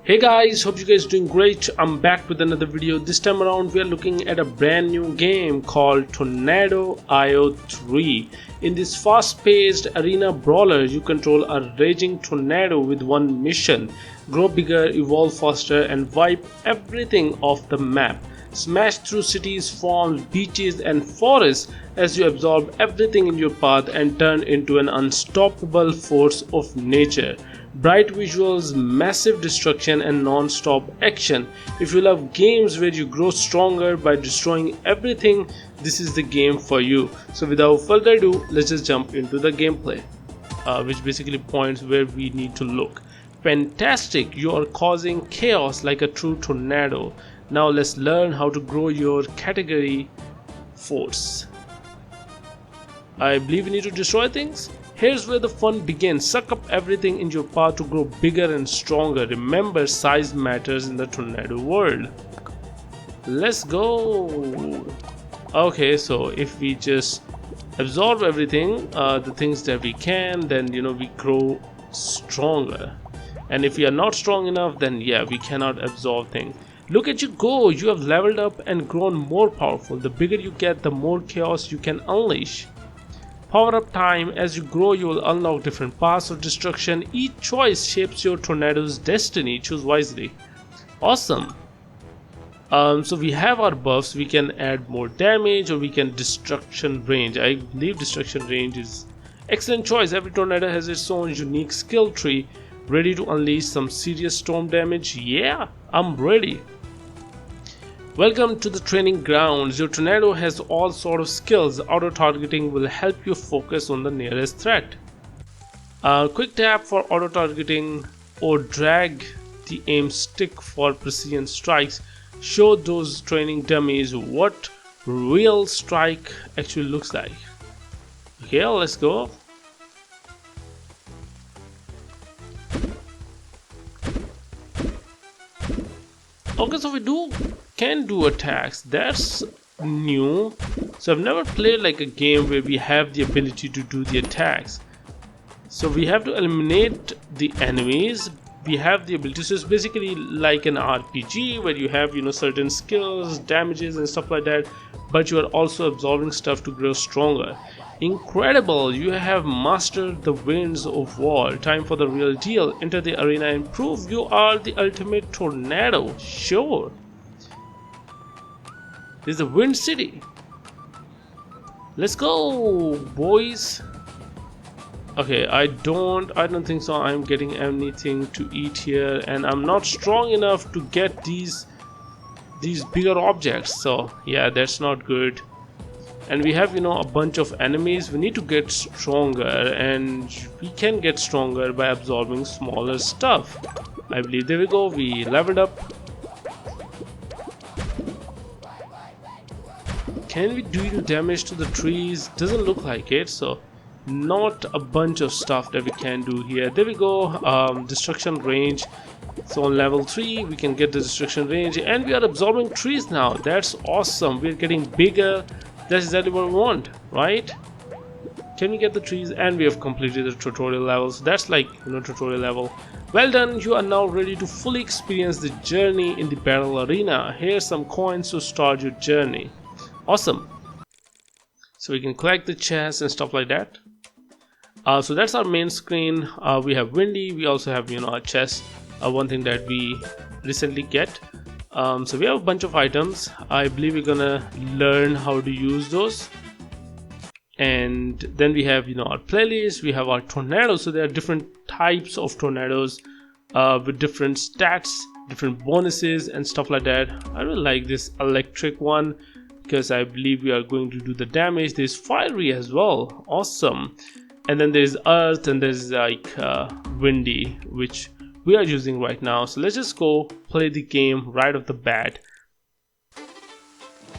Hey guys, hope you guys are doing great. I'm back with another video. This time around we are looking at a brand new game called Tornado IO 3. In this fast-paced arena brawler, you control a raging tornado with one mission: grow bigger, evolve faster, and wipe everything off the map. Smash through cities, farms, beaches, and forests as you absorb everything in your path and turn into an unstoppable force of nature. Bright visuals, massive destruction, and non-stop action. If you love games where you grow stronger by destroying everything, this is the game for you. So without further ado, let's just jump into the gameplay, which basically points where we need to look. Fantastic! You are causing chaos like a true tornado. Now let's learn how to grow your category force. I believe you need to destroy things. Here's where the fun begins. Suck up everything in your path to grow bigger and stronger. Remember, size matters in the tornado world. Let's go. Okay, so if we just absorb everything, the things that we can, then we grow stronger. And if we are not strong enough, then yeah, we cannot absorb things. Look at you go. You have leveled up and grown more powerful. The bigger you get, the more chaos you can unleash. Power up time. As you grow, you will unlock different paths of destruction. Each choice shapes your tornado's destiny. Choose wisely. Awesome. So we have our buffs. We can add more damage, or we can destruction range. I believe destruction range is excellent choice. Every tornado has its own unique skill tree. Ready to unleash some serious storm damage? Yeah, I'm ready. Welcome to the training grounds. Your tornado has all sort of skills. Auto targeting will help you focus on the nearest threat. Quick tap for auto targeting, or drag the aim stick for precision strikes. Show those training dummies what real strike actually looks like. Okay, let's go. Okay, so we can do attacks. That's new. So I've never played like a game where we have the ability to do the attacks. So we have to eliminate the enemies. We have the ability. So it's basically like an RPG where you have certain skills, damages, and stuff like that. But you are also absorbing stuff to grow stronger. Incredible! You have mastered the winds of war. Time for the real deal. Enter the arena and prove you are the ultimate tornado. Sure. This is the Wind City. Let's go, boys. Okay, I don't think so. I'm getting anything to eat here, and I'm not strong enough to get these bigger objects. So yeah, that's not good. And we have a bunch of enemies. We need to get stronger, and we can get stronger by absorbing smaller stuff. I believe there we go. We leveled up. Can we do damage to the trees? Doesn't look like it. So not a bunch of stuff that we can do here. There we go. Destruction range. So on level 3 we can get the destruction range, and we are absorbing trees now. That's awesome. We're getting bigger. That's exactly what we want, right? Can we get the trees? And we have completed the tutorial levels. That's like tutorial level. Well done. You are now ready to fully experience the journey in the battle arena. Here's some coins to start your journey. Awesome. So we can collect the chests and stuff like that. So that's our main screen. We have Windy. We also have a chest. One thing that we recently get. So we have a bunch of items. I believe we're gonna learn how to use those. And then we have our playlist. We have our tornadoes. So there are different types of tornadoes with different stats, different bonuses, and stuff like that. I really like this electric one because I believe we are going to do the damage. There's fiery as well. Awesome. And then there's earth, and there's like windy, which we are using right now. So let's just go play the game right off the bat.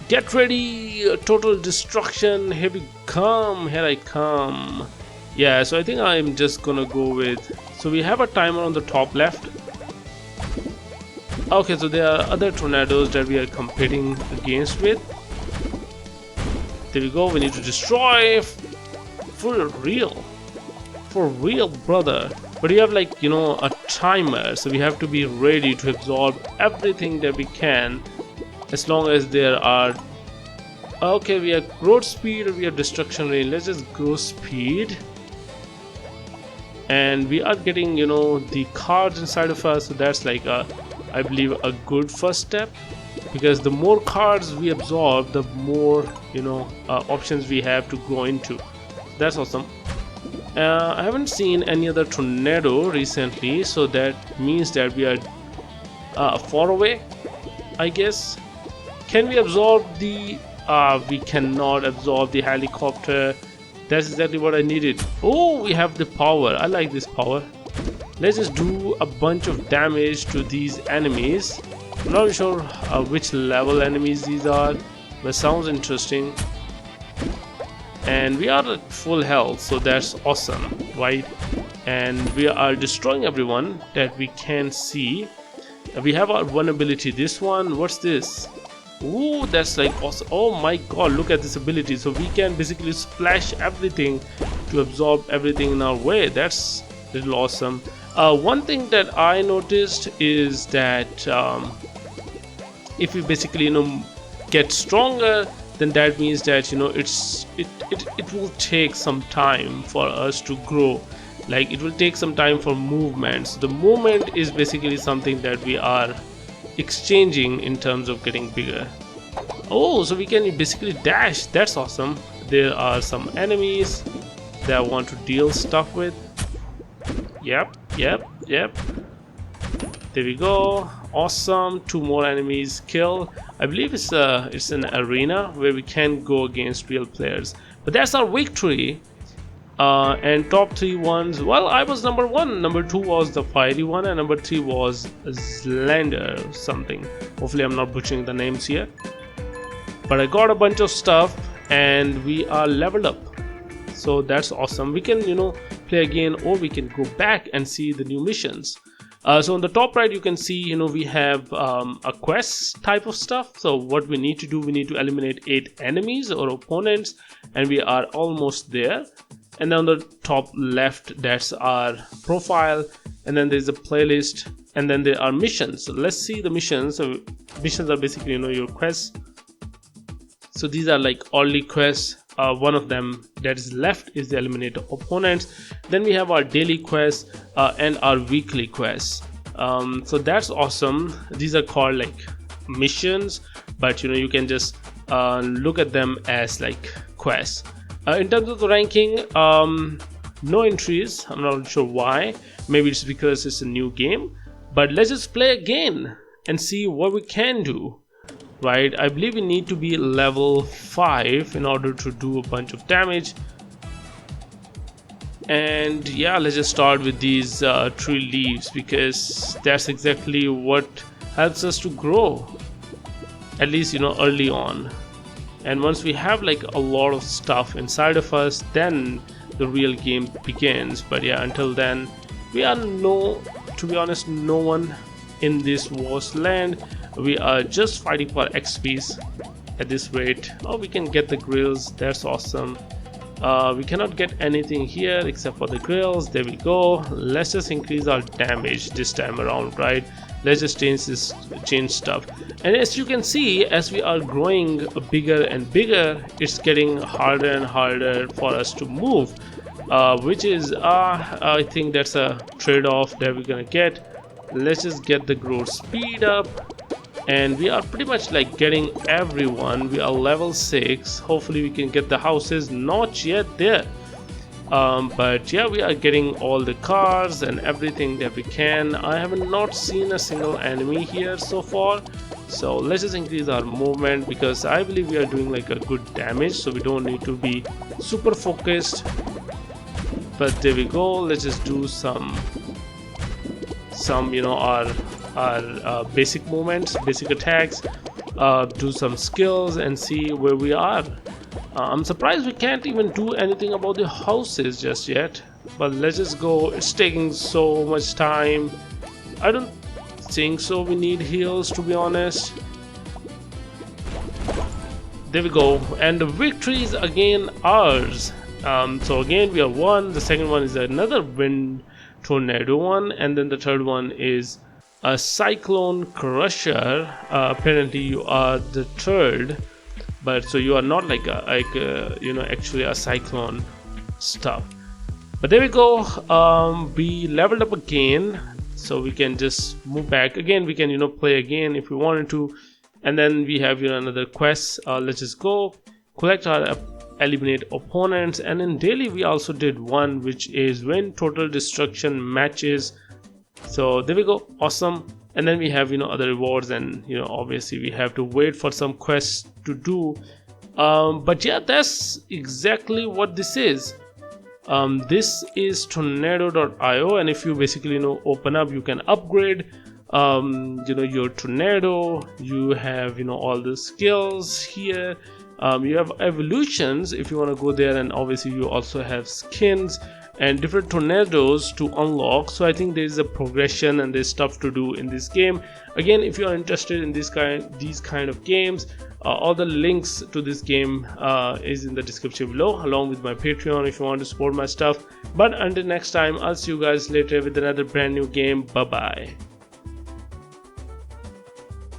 Get ready. Total destruction. Here we come. Here I come. Yeah, so I think I'm just gonna go with, so we have a timer on the top left. Okay, so there are other tornadoes that we are competing against with. There we go. We need to destroy for real, brother. but you have like, you know, a timer, so we have to be ready to absorb everything that we can, as long as there are. Okay, we have growth speed or we have destruction range. Let's just grow speed, and we are getting, you know, the cards inside of us, so that's like a, I believe, a good first step, because the more cards we absorb, the more, you know, options we have to grow into. That's awesome. I haven't seen any other tornado recently, so that means that we are far away, I guess. Can we absorb the we cannot absorb the helicopter. That's exactly what I needed. Oh, we have the power. I like this power. Let's just do a bunch of damage to these enemies. I'm not sure which level enemies these are, but sounds interesting. And we are at full health, so that's awesome, right? And we are destroying everyone that we can see. We have our one ability. This one, what's this? Ooh, that's like awesome. Oh my god, look at this ability. So we can basically splash everything to absorb everything in our way. That's a little awesome. One thing that I noticed is that if we basically, you know, get stronger, then that means that, you know, it will take some time for us to grow. Like, it will take some time for movements. The movement is basically something that we are exchanging in terms of getting bigger. Oh, so we can basically dash. That's awesome. There are some enemies that I want to deal stuff with. Yep. There we go. Awesome. 2 more enemies kill. I believe it's an arena where we can go against real players. But that's our victory. And top 3 ones, well, I was number 1, number 2 was the fiery one, and number 3 was Slender something. Hopefully I'm not butchering the names here, but I got a bunch of stuff and we are leveled up, so that's awesome. We can, you know, play again, or we can go back and see the new missions. So on the top right you can see, you know, we have a quest type of stuff. So what we need to do, we need to eliminate 8 enemies or opponents, and we are almost there. And then on the top left, that's our profile, and then there's a playlist, and then there are missions. So let's see the missions. So missions are basically, you know, your quests. So these are like early quests. One of them that is left is the eliminate opponents. Then we have our daily quests and our weekly quests. So that's awesome. These are called like missions, but you know, you can just look at them as like quests. In terms of the ranking, no entries. I'm not sure why. Maybe it's because it's a new game. But let's just play again and see what we can do. Right? I believe we need to be level 5 in order to do a bunch of damage. And yeah, let's just start with these 3 leaves, because that's exactly what helps us to grow. At least, you know, early on. And once we have like a lot of stuff inside of us, then the real game begins. But yeah, until then, we are to be honest, no one in this vast land. We are just fighting for XPs at this rate. Oh, we can get the grills. That's awesome. We cannot get anything here except for the grills. There we go. Let's just increase our damage this time around, right? Let's just change stuff. And as you can see, as we are growing bigger and bigger, it's getting harder and harder for us to move, which is I think that's a trade-off that we're gonna get. Let's just get the growth speed up, and we are pretty much like getting everyone. We are level 6. Hopefully we can get the houses. Not yet there, but yeah, we are getting all the cars and everything that we can. I have not seen a single enemy here so far, so let's just increase our movement, because I believe we are doing like a good damage, so we don't need to be super focused. But there we go. Let's just do some you know, our basic movements, basic attacks, do some skills and see where we are. I'm surprised we can't even do anything about the houses just yet, but let's just go. It's taking so much time. I don't think so we need heals, to be honest. There we go, and the victory is again ours. So again we are 1. The second one is another wind tornado one, and then the third one is a cyclone crusher. Apparently you are the third, but so you are not like actually a cyclone stuff. But there we go. We leveled up again, so we can just move back again. We can play again if we wanted to. And then we have another quest. Let's just go collect our eliminate opponents. And in daily we also did one, which is win total destruction matches. So there we go, awesome. And then we have other rewards, and obviously we have to wait for some quests to do. But yeah, that's exactly what this is. This is tornado.io, and if you basically open up, you can upgrade your tornado. You have all the skills here. You have evolutions if you want to go there, and obviously you also have skins and different tornadoes to unlock. So I think there's a progression and there's stuff to do in this game. Again, if you are interested in these kind of games, all the links to this game is in the description below, along with my Patreon if you want to support my stuff. But until next time, I'll see you guys later with another brand new game. Bye bye.